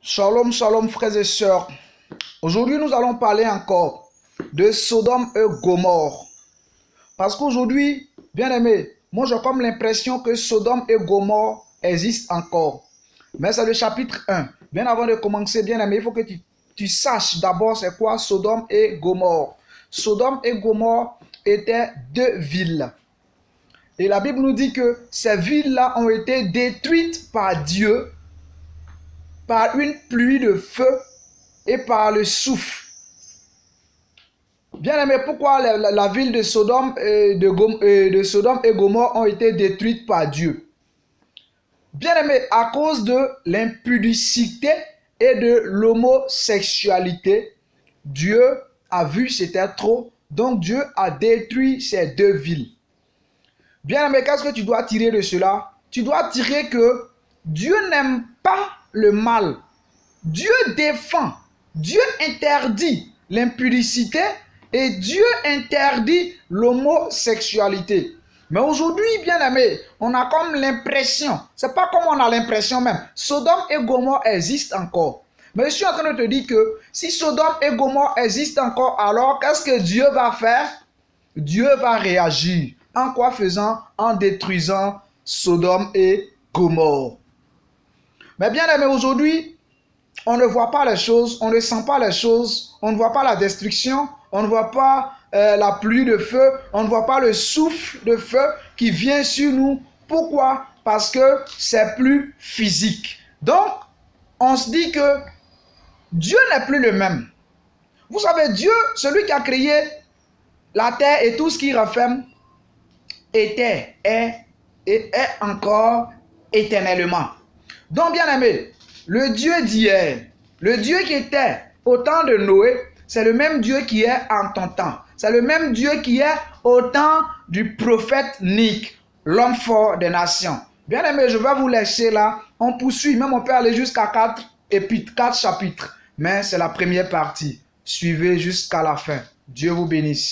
Shalom, shalom frères et sœurs. Aujourd'hui, nous allons parler encore de Sodome et Gomorrhe. Parce qu'aujourd'hui, bien aimé, moi j'ai comme l'impression que Sodome et Gomorrhe existent encore. Mais c'est le chapitre 1. Bien avant de commencer, bien aimé, il faut que tu saches d'abord c'est quoi Sodome et Gomorrhe. Sodome et Gomorrhe étaient deux villes. Et la Bible nous dit que ces villes-là ont été détruites par Dieu par une pluie de feu et par le souffle. Bien aimé, pourquoi la ville de Sodome de Sodome et Gomorrhe ont été détruites par Dieu? Bien aimé, à cause de l'impudicité et de l'homosexualité, Dieu a vu c'était trop, donc Dieu a détruit ces deux villes. Bien aimé, qu'est-ce que tu dois tirer de cela? Tu dois tirer que Dieu n'aime pas le mal. Dieu défend, Dieu interdit l'impudicité et Dieu interdit l'homosexualité. Mais aujourd'hui, bien aimé, on a comme l'impression, c'est pas comme on a l'impression même, Sodome et Gomorrhe existent encore. Mais je suis en train de te dire que si Sodome et Gomorrhe existent encore, alors qu'est-ce que Dieu va faire? Dieu va réagir. En quoi faisant? En détruisant Sodome et Gomorrhe. Mais bien aimé, aujourd'hui, on ne voit pas les choses, on ne sent pas les choses, on ne voit pas la destruction, on ne voit pas la pluie de feu, on ne voit pas le souffle de feu qui vient sur nous. Pourquoi? Parce que c'est plus physique. Donc, on se dit que Dieu n'est plus le même. Vous savez, Dieu, celui qui a créé la terre et tout ce qui renferme, était, est et est encore éternellement. Donc, bien aimé, le Dieu d'hier, le Dieu qui était au temps de Noé, c'est le même Dieu qui est en ton temps. C'est le même Dieu qui est au temps du prophète Nick, l'homme fort des nations. Bien aimé, je vais vous laisser là. On poursuit, même on peut aller jusqu'à 4 chapitres. Mais c'est la première partie. Suivez jusqu'à la fin. Dieu vous bénisse.